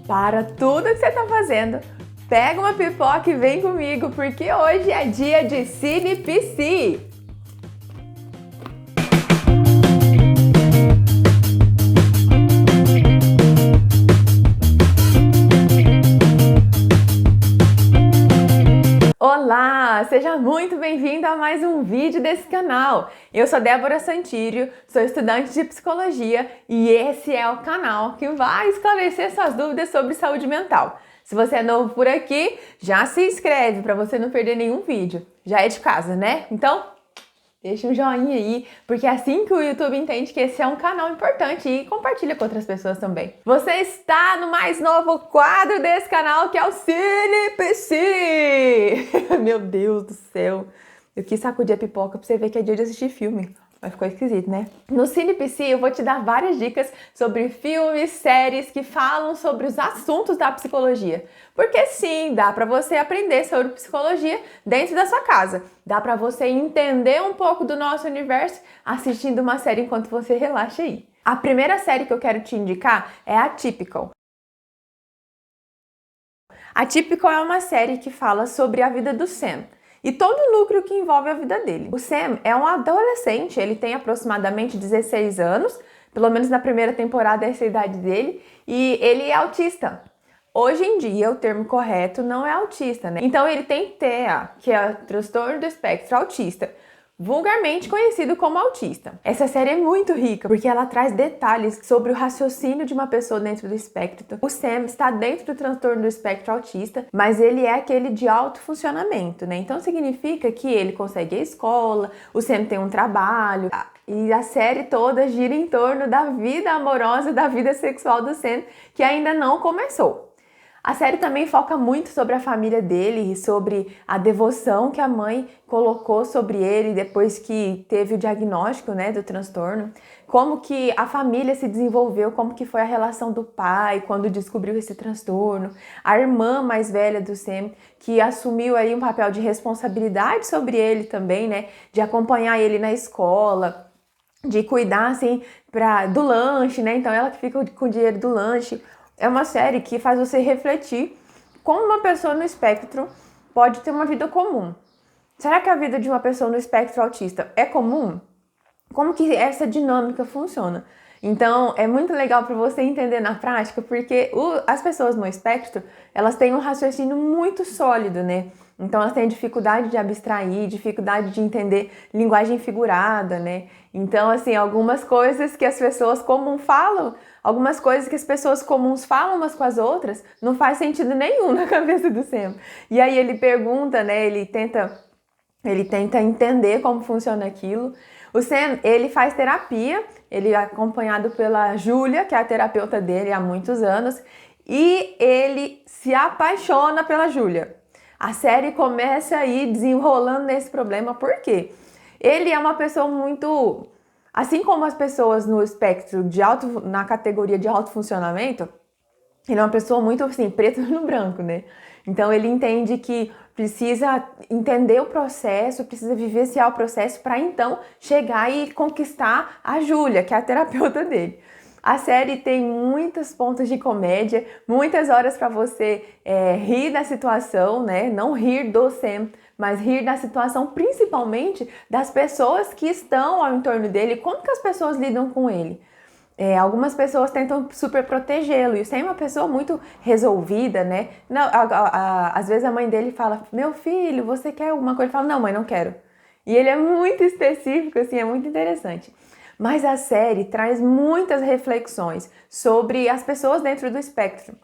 Para tudo que você está fazendo, pega uma pipoca e vem comigo, porque hoje é dia de CinePC. Olá, seja muito bem-vindo a mais um vídeo desse canal. Eu sou Débora Santírio, sou estudante de psicologia e esse é o canal que vai esclarecer suas dúvidas sobre saúde mental. Se você é novo por aqui, já se inscreve para você não perder nenhum vídeo. Já é de casa, né? Então, deixa um joinha aí, porque é assim que o YouTube entende que esse é um canal importante e compartilha com outras pessoas também. Você está no mais novo quadro desse canal, que é o CinePC! Meu Deus do céu! Eu quis sacudir a pipoca pra você ver que é dia de assistir filme. Mas ficou esquisito, né? No CinePC eu vou te dar várias dicas sobre filmes, séries que falam sobre os assuntos da psicologia. Porque sim, dá pra você aprender sobre psicologia dentro da sua casa. Dá pra você entender um pouco do nosso universo assistindo uma série enquanto você relaxa aí. A primeira série que eu quero te indicar é Atypical. Atypical é uma série que fala sobre a vida do Sam e todo o núcleo que envolve a vida dele. O Sam é um adolescente, ele tem aproximadamente 16 anos, pelo menos na primeira temporada essa é a idade dele, e ele é autista. Hoje em dia, o termo correto não é autista, né? Então ele tem TEA, que é o transtorno do espectro autista, vulgarmente conhecido como autista. Essa série é muito rica, porque ela traz detalhes sobre o raciocínio de uma pessoa dentro do espectro. O Sam está dentro do transtorno do espectro autista, mas ele é aquele de alto funcionamento, né? Então significa que ele consegue ir à escola, o Sam tem um trabalho, e a série toda gira em torno da vida amorosa, da vida sexual do Sam, que ainda não começou. A série também foca muito sobre a família dele e sobre a devoção que a mãe colocou sobre ele depois que teve o diagnóstico, né, do transtorno. Como que a família se desenvolveu, como que foi a relação do pai quando descobriu esse transtorno. A irmã mais velha do Sam, que assumiu aí um papel de responsabilidade sobre ele também, né, de acompanhar ele na escola, de cuidar, assim, do lanche, né, então ela que fica com o dinheiro do lanche. É uma série que faz você refletir como uma pessoa no espectro pode ter uma vida comum. Será que a vida de uma pessoa no espectro autista é comum? Como que essa dinâmica funciona? Então, é muito legal para você entender na prática, porque as pessoas no espectro, elas têm um raciocínio muito sólido, né? Então, elas têm dificuldade de abstrair, dificuldade de entender linguagem figurada, né? Então, assim, algumas coisas que as pessoas comuns falam, algumas coisas que as pessoas comuns falam umas com as outras, não faz sentido nenhum na cabeça do Sam. E aí ele pergunta, né? Ele tenta entender como funciona aquilo. O Sam, ele faz terapia, ele é acompanhado pela Júlia, que é a terapeuta dele há muitos anos, e ele se apaixona pela Júlia. A série começa aí desenrolando nesse problema, por quê? Ele é uma pessoa muito... Assim como as pessoas no espectro na categoria de alto funcionamento, ele é uma pessoa muito assim, preto no branco, né? Então ele entende que precisa entender o processo, precisa vivenciar o processo para então chegar e conquistar a Júlia, que é a terapeuta dele. A série tem muitos pontos de comédia, muitas horas para você rir da situação, né? Não rir do Sam, mas rir da situação, principalmente das pessoas que estão ao entorno dele, como que as pessoas lidam com ele. Algumas pessoas tentam super protegê-lo, e o Sam é uma pessoa muito resolvida, né? Não, às vezes a mãe dele fala, meu filho, você quer alguma coisa? Ele fala, não mãe, não quero. E ele é muito específico, assim, é muito interessante. Mas a série traz muitas reflexões sobre as pessoas dentro do espectro.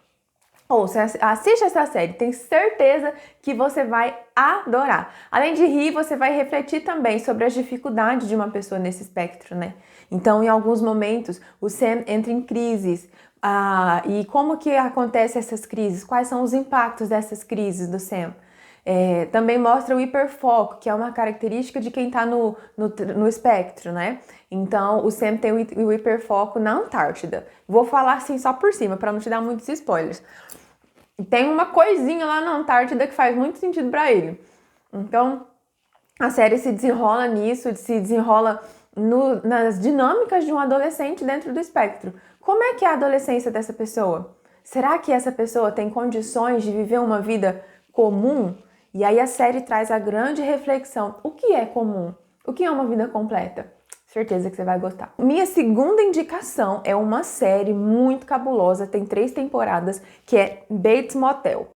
Ouça, assiste essa série, tenho certeza que você vai adorar. Além de rir, você vai refletir também sobre as dificuldades de uma pessoa nesse espectro, né? Então, em alguns momentos, o Sam entra em crises. E como que acontecem essas crises? Quais são os impactos dessas crises do Sam? Também mostra o hiperfoco, que é uma característica de quem está no espectro, né? Então, o Sam tem o hiperfoco na Antártida. Vou falar assim só por cima, para não te dar muitos spoilers. Tem uma coisinha lá na Antártida que faz muito sentido para ele. Então, a série se desenrola nisso, se desenrola nas dinâmicas de um adolescente dentro do espectro. Como é que é a adolescência dessa pessoa? Será que essa pessoa tem condições de viver uma vida comum? E aí a série traz a grande reflexão. O que é comum? O que é uma vida completa? Certeza que você vai gostar. Minha segunda indicação é uma série muito cabulosa, tem 3 temporadas, que é Bates Motel.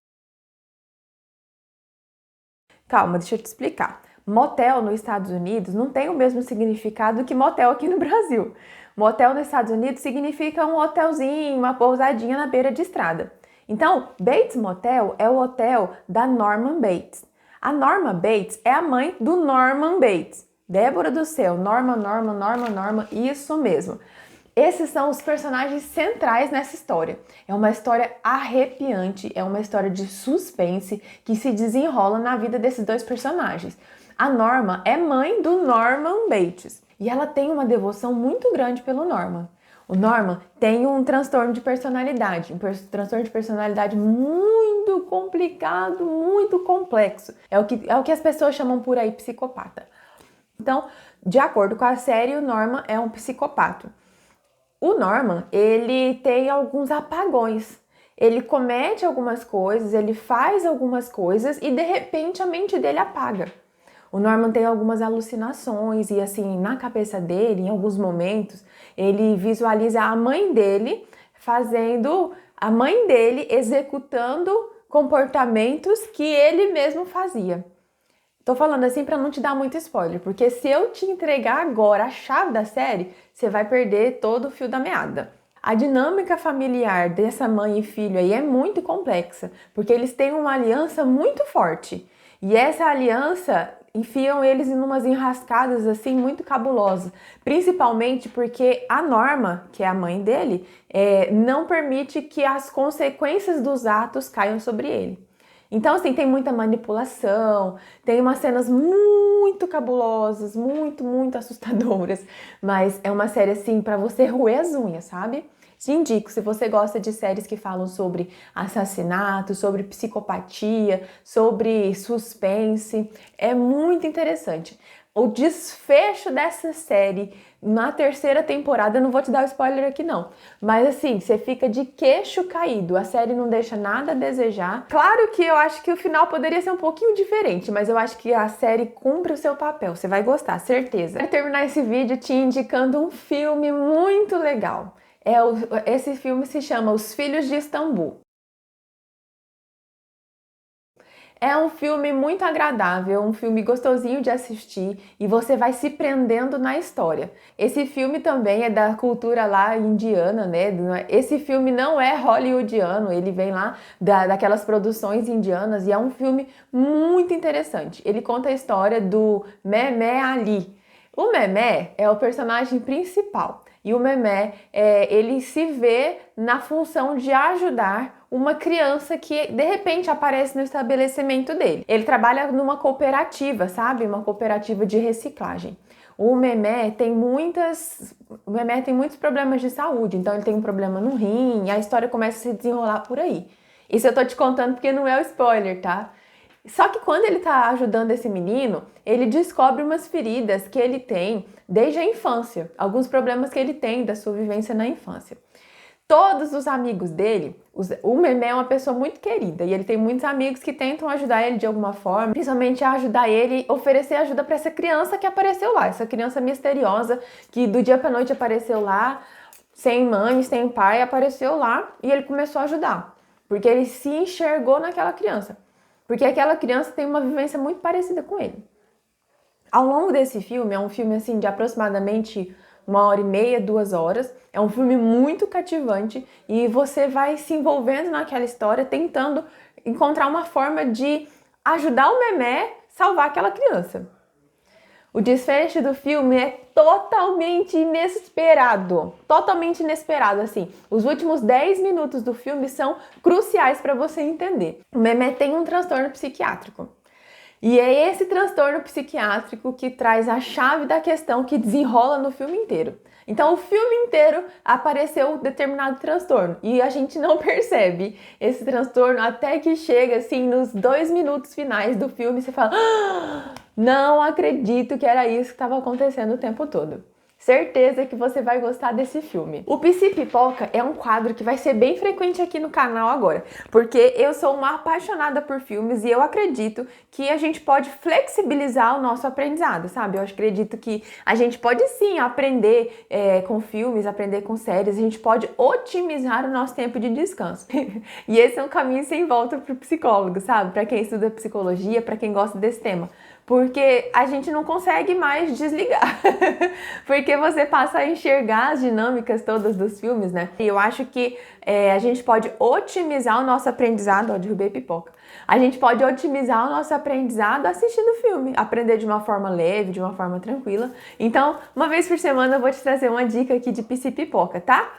Calma, deixa eu te explicar. Motel nos Estados Unidos não tem o mesmo significado que motel aqui no Brasil. Motel nos Estados Unidos significa um hotelzinho, uma pousadinha na beira de estrada. Então, Bates Motel é o hotel da Norman Bates. A Norma Bates é a mãe do Norman Bates. Débora do céu, Norma, isso mesmo. Esses são os personagens centrais nessa história. É uma história arrepiante, é uma história de suspense que se desenrola na vida desses 2 personagens. A Norma é mãe do Norman Bates e ela tem uma devoção muito grande pelo Norman. O Norman tem um transtorno de personalidade, transtorno de personalidade muito complicado, muito complexo. É o que as pessoas chamam por aí psicopata. Então, de acordo com a série, o Norman é um psicopata. O Norman, ele tem alguns apagões. Ele comete algumas coisas, ele faz algumas coisas e de repente a mente dele apaga. O Norman tem algumas alucinações e assim, na cabeça dele, em alguns momentos, ele visualiza a mãe dele executando comportamentos que ele mesmo fazia. Tô falando assim para não te dar muito spoiler, porque se eu te entregar agora a chave da série, você vai perder todo o fio da meada. A dinâmica familiar dessa mãe e filho aí é muito complexa, porque eles têm uma aliança muito forte. E essa aliança enfiam eles em umas enrascadas assim muito cabulosas, principalmente porque a Norma, que é a mãe dele, não permite que as consequências dos atos caiam sobre ele. Então, assim, tem muita manipulação, tem umas cenas muito cabulosas, muito assustadoras, mas é uma série, assim, pra você roer as unhas, sabe? Te indico, se você gosta de séries que falam sobre assassinato, sobre psicopatia, sobre suspense, é muito interessante. O desfecho dessa série na 3ª temporada, eu não vou te dar spoiler aqui não, mas assim, você fica de queixo caído, a série não deixa nada a desejar. Claro que eu acho que o final poderia ser um pouquinho diferente, mas eu acho que a série cumpre o seu papel, você vai gostar, certeza. Quero terminar esse vídeo te indicando um filme muito legal. Esse filme se chama Os Filhos de Istambul. É um filme muito agradável, um filme gostosinho de assistir e você vai se prendendo na história. Esse filme também é da cultura lá indiana, né? Esse filme não é hollywoodiano, ele vem lá daquelas produções indianas e é um filme muito interessante. Ele conta a história do Mehmet Ali. O Mehmet é o personagem principal e o Mehmet, ele se vê na função de ajudar uma criança que de repente aparece no estabelecimento dele. Ele trabalha numa cooperativa, sabe? Uma cooperativa de reciclagem. O Mehmet tem muitos problemas de saúde, então ele tem um problema no rim e a história começa a se desenrolar por aí. Isso eu tô te contando porque não é o spoiler, tá? Só que quando ele tá ajudando esse menino, ele descobre umas feridas que ele tem desde a infância, alguns problemas que ele tem da sua vivência na infância. Todos os amigos dele, o Mehmet é uma pessoa muito querida e ele tem muitos amigos que tentam ajudar ele de alguma forma, principalmente a ajudar ele, oferecer ajuda para essa criança que apareceu lá, essa criança misteriosa que do dia para noite apareceu lá, sem mãe, sem pai, apareceu lá e ele começou a ajudar, porque ele se enxergou naquela criança. Porque aquela criança tem uma vivência muito parecida com ele. Ao longo desse filme, é um filme assim de aproximadamente 1h30, 2 horas. É um filme muito cativante e você vai se envolvendo naquela história, tentando encontrar uma forma de ajudar o Mehmet a salvar aquela criança. O desfecho do filme é totalmente inesperado. Totalmente inesperado, assim. Os últimos 10 minutos do filme são cruciais para você entender. O Mehmet tem um transtorno psiquiátrico. E é esse transtorno psiquiátrico que traz a chave da questão que desenrola no filme inteiro. Então, o filme inteiro apareceu um determinado transtorno e a gente não percebe esse transtorno até que chega, assim, nos 2 minutos finais do filme e você fala: "Ah, não acredito que era isso que estava acontecendo o tempo todo." Certeza que você vai gostar desse filme. O Psipipoca é um quadro que vai ser bem frequente aqui no canal agora, porque eu sou uma apaixonada por filmes e eu acredito que a gente pode flexibilizar o nosso aprendizado, sabe? Eu acredito que a gente pode sim aprender com filmes, aprender com séries, a gente pode otimizar o nosso tempo de descanso. E esse é um caminho sem volta para o psicólogo, sabe? Para quem estuda psicologia, para quem gosta desse tema. Porque a gente não consegue mais desligar. Porque você passa a enxergar as dinâmicas todas dos filmes, né? E eu acho que a gente pode otimizar o nosso aprendizado. Ó, derrubei pipoca. A gente pode otimizar o nosso aprendizado assistindo filme. Aprender de uma forma leve, de uma forma tranquila. Então, uma vez por semana eu vou te trazer uma dica aqui de Psipipoca, tá?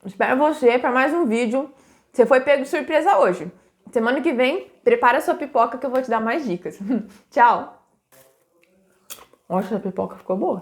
Espero você para mais um vídeo. Você foi pego de surpresa hoje. Semana que vem, prepara sua pipoca que eu vou te dar mais dicas. Tchau! Nossa, a pipoca ficou boa.